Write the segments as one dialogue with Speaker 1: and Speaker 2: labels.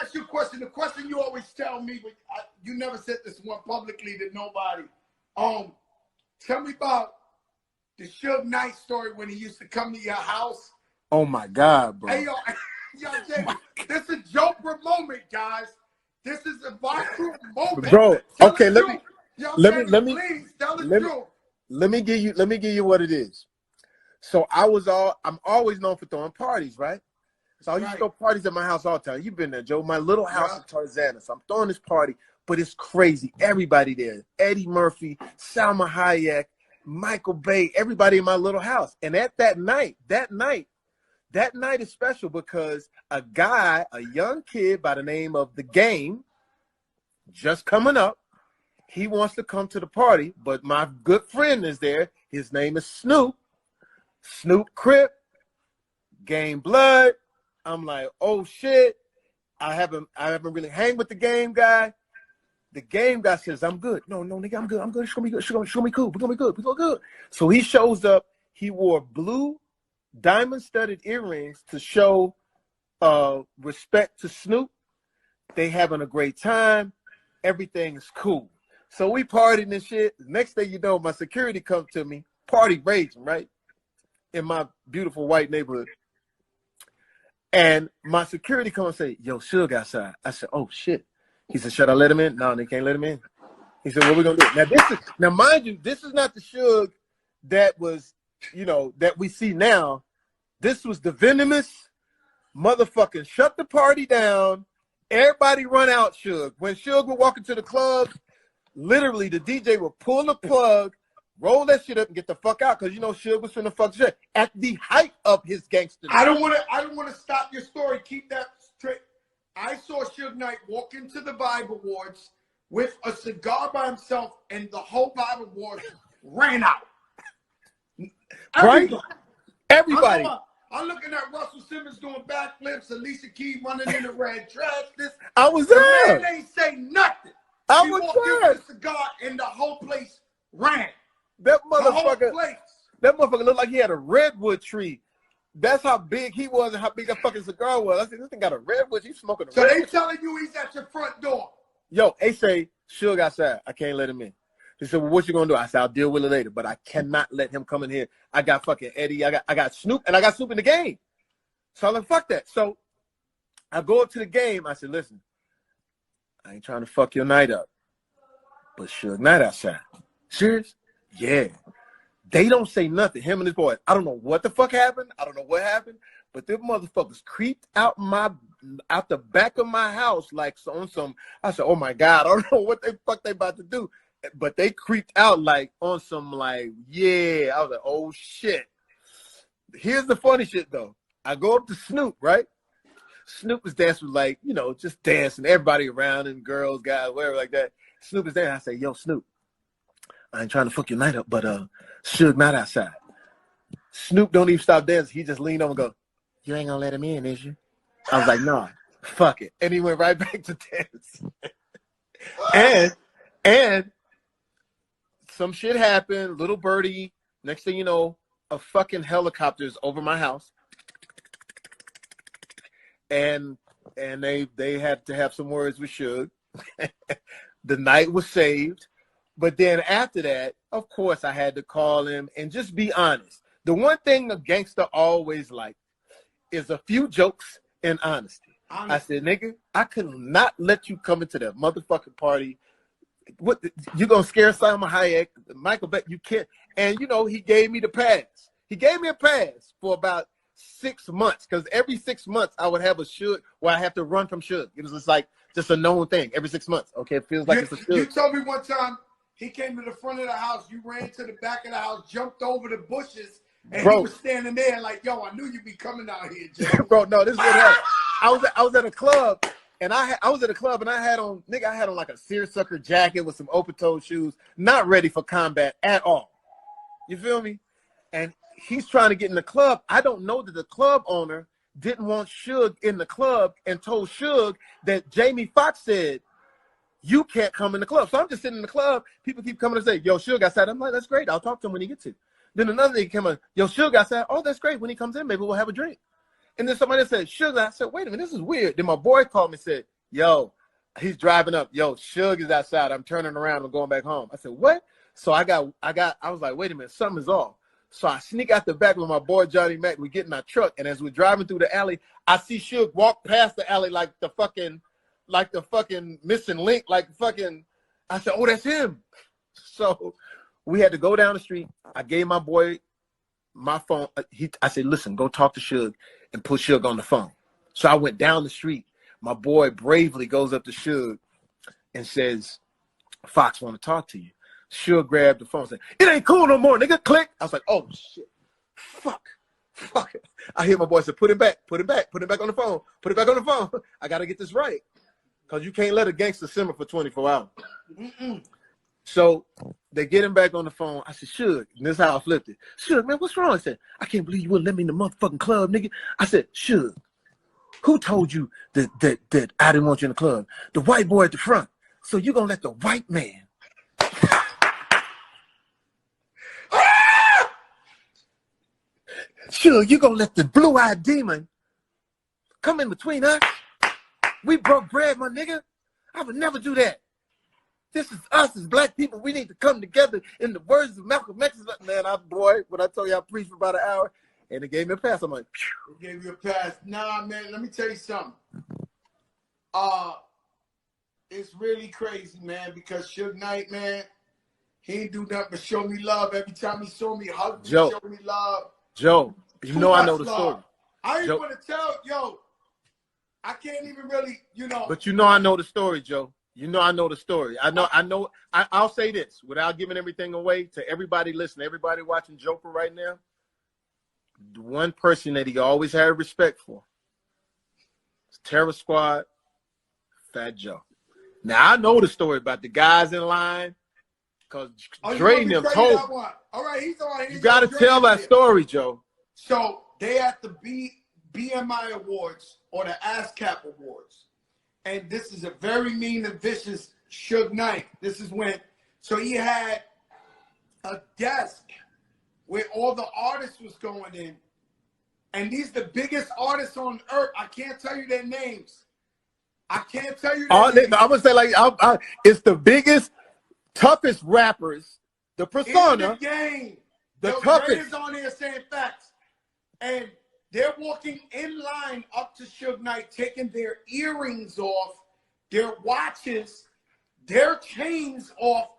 Speaker 1: ask you a question. The question you always tell me, but you never said this one publicly to nobody. Tell me about the Suge Knight story when he used to come to your house.
Speaker 2: Oh my God, bro.
Speaker 1: Hey, yo, Jamie, this is a Joker moment, guys. This is a viral moment.
Speaker 2: Bro, okay, let me
Speaker 1: please tell the truth.
Speaker 2: Let me give you what it is. So I'm always known for throwing parties, right? So I used to throw parties at my house all the time. You've been there, Joe. My little house in Tarzana. So I'm throwing this party, but it's crazy. Everybody there. Eddie Murphy, Salma Hayek, Michael Bay, everybody in my little house. And at that night is special because a young kid by the name of The Game, just coming up, he wants to come to the party, but my good friend is there. His name is Snoop Crip, Game Blood. I'm like, oh shit. I haven't really hang with the Game guy. The Game guy says, I'm good. No, nigga, I'm good. It's gonna be good. It's gonna be cool. We're gonna be good. We're gonna be good. So he shows up. He wore blue diamond-studded earrings to show respect to Snoop. They having a great time. Everything is cool. So we partying and shit. Next thing you know, my security comes to me, party raging, right? In my beautiful white neighborhood. And my security comes and say, yo, Suge outside. I said, oh shit. He said, should I let him in? No, they can't let him in. He said, what we gonna do? Now mind you, this is not the Suge that was, that we see now. This was the venomous motherfucking shut the party down. Everybody run out, Suge. When Suge would walk into the club, literally the DJ would pull the plug, roll that shit up, and get the fuck out, because Suge was finna fuck shit at the height of his gangster.
Speaker 1: I don't wanna stop your story. Keep that straight. I saw Suge Knight walk into the Vibe Awards with a cigar by himself, and the whole Vibe Awards ran out.
Speaker 2: Everybody.
Speaker 1: I'm looking at Russell Simmons doing backflips, Alicia Keys running in the red trash.
Speaker 2: I was there.
Speaker 1: The man ain't say nothing. He walked in with a cigar, and the whole place ran.
Speaker 2: That motherfucker looked like he had a redwood tree. That's how big he was and how big that fucking cigar was. I said, this thing got a redwood. He's smoking a redwood.
Speaker 1: So they telling you he's at your front door.
Speaker 2: Yo, they say, Suge outside. I can't let him in. He said, well, what you gonna do? I said, I'll deal with it later, but I cannot let him come in here. I got fucking Eddie. I got Snoop, and I got Snoop in the Game. So I'm like, fuck that. So I go up to the Game. I said, listen, I ain't trying to fuck your night up, but Suge Knight outside. Serious? Yeah. They don't say nothing. Him and his boy. I don't know what the fuck happened. I don't know what happened, but them motherfuckers creeped out the back of my house like on some. I said, oh my God, I don't know what the fuck they about to do. But they creeped out like on some yeah. I was like, oh shit. Here's the funny shit though. I go up to Snoop, right? Snoop is dancing just dancing, everybody around and girls, guys, whatever like that. Snoop is there. I say, yo, Snoop, I ain't trying to fuck your night up, but Suge Knight outside. Snoop don't even stop dancing. He just leaned over and go, you ain't gonna let him in, is you? I was like, nah, fuck it. And he went right back to dance. and some shit happened, little birdie. Next thing you know, a fucking helicopter's over my house. And they had to have some words with Suge. The night was saved. But then after that, of course, I had to call him and just be honest. The one thing a gangster always like is a few jokes and honesty. I said, nigga, I could not let you come into that motherfucking party. What you gonna scare Salma Hayek, Michael Beck? You can't. And he gave me the pass. He gave me a pass for about 6 months, because every 6 months I would have a Suge where I have to run from Suge. It was just a known thing every 6 months. Okay, it feels like it's a Suge.
Speaker 1: You told me one time he came to the front of the house. You ran to the back of the house, jumped over the bushes, and he was standing there like, yo, I knew you'd be coming out here, Jay.
Speaker 2: Bro, no, this is what happened. I was at a club. And I had on like a seersucker jacket with some open-toed shoes, not ready for combat at all. You feel me? And he's trying to get in the club. I don't know that the club owner didn't want Suge in the club and told Suge that Jamie Foxx said, you can't come in the club. So I'm just sitting in the club. People keep coming and say, yo, Suge outside. I'm like, that's great. I'll talk to him when he gets here. Then another thing came on, yo, Suge outside. Oh, that's great. When he comes in, maybe we'll have a drink. And then somebody said, Suge. I said, wait a minute, this is weird. Then my boy called me and said, yo, he's driving up. Yo, Suge is outside. I'm turning around and going back home. I said, what? So I was like, wait a minute, something is off. So I sneak out the back with my boy Johnny Mac. We get in our truck, and as we're driving through the alley, I see Suge walk past the alley like the fucking missing link, like fucking. I said, oh, that's him. So we had to go down the street. I gave my boy my phone. I said, listen, go talk to Suge and put Suge on the phone. So I went down the street. My boy bravely goes up to Suge and says, Foxx want to talk to you. Suge grabbed the phone and said, it ain't cool no more, nigga. Click. I was like, oh, shit. Fuck. I hear my boy say, put it back on the phone. Put it back on the phone. I got to get this right. Because you can't let a gangster simmer for 24 hours. So they get him back on the phone. I said, Suge, and this is how I flipped it. Suge, man, what's wrong? I said, I can't believe you wouldn't let me in the motherfucking club, nigga. I said, Suge, who told you that I didn't want you in the club? The white boy at the front. So you're going to let the white man. Suge, you're going to let the blue-eyed demon come in between us? We broke bread, my nigga. I would never do that. This is us as black people. We need to come together in the words of Malcolm X. Man, when I told you I preached for about an hour, and it gave me a pass. I'm like, phew.
Speaker 1: It gave you a pass. Nah, man, let me tell you something. It's really crazy, man, because Suge Knight, man, he ain't do nothing but show me love. Every time he saw me, hug me, show me love.
Speaker 2: Joe, you know I know the story.
Speaker 1: I ain't gonna tell, yo, I can't even really,
Speaker 2: But you know I know the story, Joe. You know I know the story. I'll say this without giving everything away to everybody listening, everybody watching Joker right now. The one person that he always had respect for is Terror Squad, Fat Joe. Now I know the story about the guys in line because Dre and them told me.
Speaker 1: All right, he's on.
Speaker 2: You got to tell that story, Joe.
Speaker 1: So they at the BMI Awards or the ASCAP Awards. And this is a very mean and vicious Suge Knight. This is when, so he had a desk where all the artists was going in. And these the biggest artists on earth. I can't tell you their names. I can't tell you their names.
Speaker 2: I'm going to say like, it's the biggest, toughest rappers, the persona.
Speaker 1: In the game.
Speaker 2: The toughest.
Speaker 1: Dre is on here saying facts. And they're walking in line up to Suge Knight, taking their earrings off, their watches, their chains off.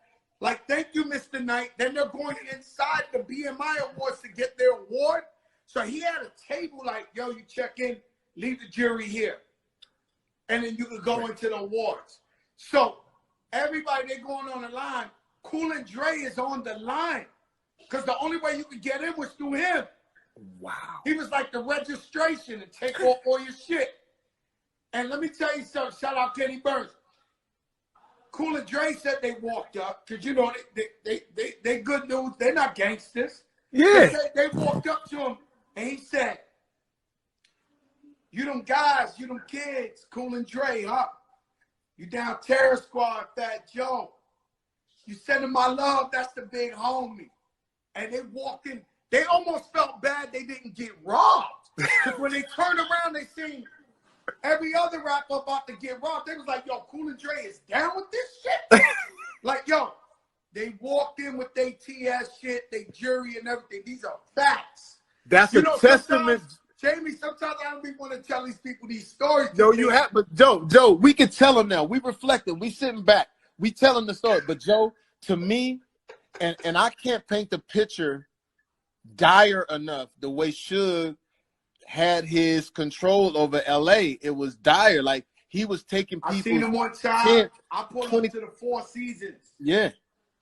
Speaker 1: Like, thank you, Mr. Knight. Then they're going inside the BMI Awards to get their award. So he had a table like, yo, you check in, leave the jury here. And then you could go into the awards. So everybody, they're going on the line. Cool and Dre is on the line. Because the only way you could get in was through him.
Speaker 2: Wow.
Speaker 1: He was like the registration and take off all your shit. And let me tell you something. Shout out Kenny Burns. Cool and Dre said they walked up because they good dudes. They're not gangsters.
Speaker 2: Yeah.
Speaker 1: They walked up to him and he said, "You them guys, you them kids, Cool and Dre, huh? You down Terror Squad, Fat Joe. You sending my love. That's the big homie." And they walked in. They almost felt bad they didn't get robbed. Because when they turned around, they seen every other rapper about to get robbed. They was like, yo, Cool and Dre is down with this shit? Like, yo, they walked in with their TS shit, they jury and everything. These are facts.
Speaker 2: That's a testament.
Speaker 1: Jamie, sometimes I don't even want to tell these people these stories.
Speaker 2: No, you have, but Joe, we can tell them now. We reflecting, we sitting back, we telling the story. But Joe, to me, and I can't paint the picture dire enough the way Suge had his control over LA. It was dire. Like he was taking people.
Speaker 1: I seen him one time. I pulled up to the Four Seasons.
Speaker 2: Yeah.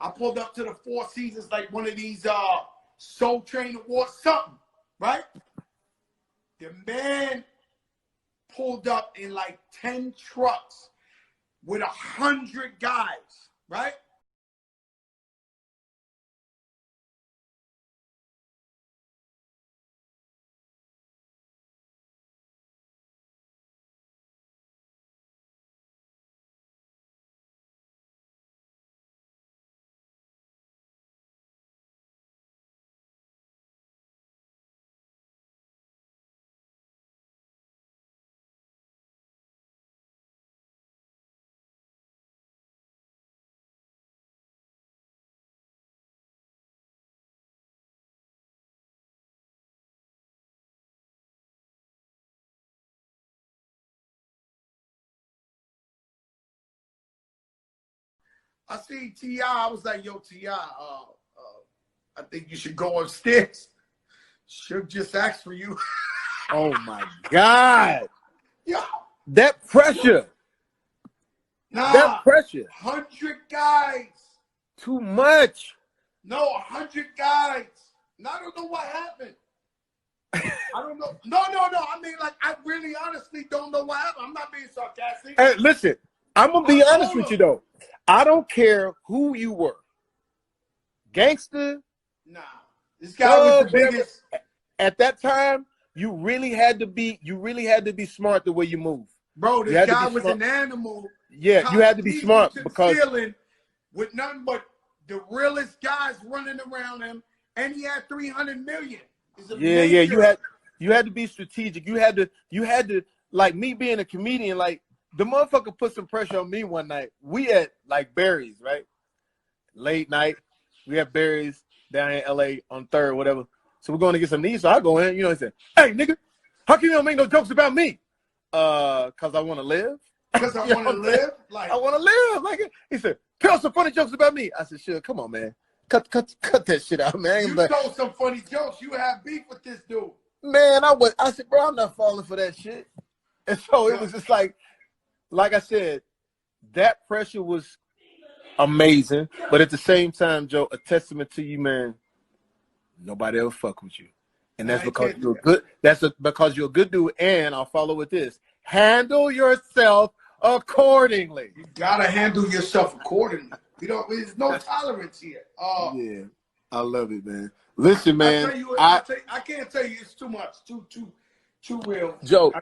Speaker 1: I pulled up to the Four Seasons like one of these Soul Train Awards, something, right? The man pulled up in like 10 trucks with 100 guys, right? I see T.I. I was like, yo, T.I., I think you should go upstairs. Suge just asked for you.
Speaker 2: Oh my God.
Speaker 1: Yo.
Speaker 2: That pressure.
Speaker 1: Nah.
Speaker 2: That pressure.
Speaker 1: 100 guys.
Speaker 2: Too much.
Speaker 1: No, 100 guys. And I don't know what happened. I don't know. No. I mean, like, I really honestly don't know what happened. I'm not being sarcastic.
Speaker 2: Hey, listen, I'm going to be honest with you, though. I don't care who you were. Gangster.
Speaker 1: Nah. This guy was the biggest.
Speaker 2: At that time, you really had to be smart the way you move.
Speaker 1: Bro, this guy was an animal.
Speaker 2: Yeah, you had to be smart because
Speaker 1: with nothing but the realest guys running around him, and he had 300 million.
Speaker 2: Yeah, you had to be strategic. You had to like me being a comedian, like the motherfucker put some pressure on me one night. We at like Barry's, right? Late night. We had Barry's down in LA on 3rd, whatever. So we're going to get some knees. So I go in, you know, he said, "Hey, nigga, how come you don't make no jokes about me?" Cause I want to live.
Speaker 1: Because I want to live. Like
Speaker 2: I want to live. Like he said, "Tell some funny jokes about me." I said, "Sure, come on, man. Cut that shit out, man."
Speaker 1: You told some funny jokes. You have beef with this dude.
Speaker 2: Man, I said, bro, I'm not falling for that shit. And so it was just like I said, that pressure was amazing. But at the same time, Joe, a testament to you, man. Nobody ever fuck with you. And that's because you're good. Because you're a good dude. And I'll follow with this. Handle yourself accordingly.
Speaker 1: You gotta handle yourself accordingly. There's no tolerance here.
Speaker 2: Yeah, I love it, man. Listen, man.
Speaker 1: I can't tell you. It's too much. Too real.
Speaker 2: Joe,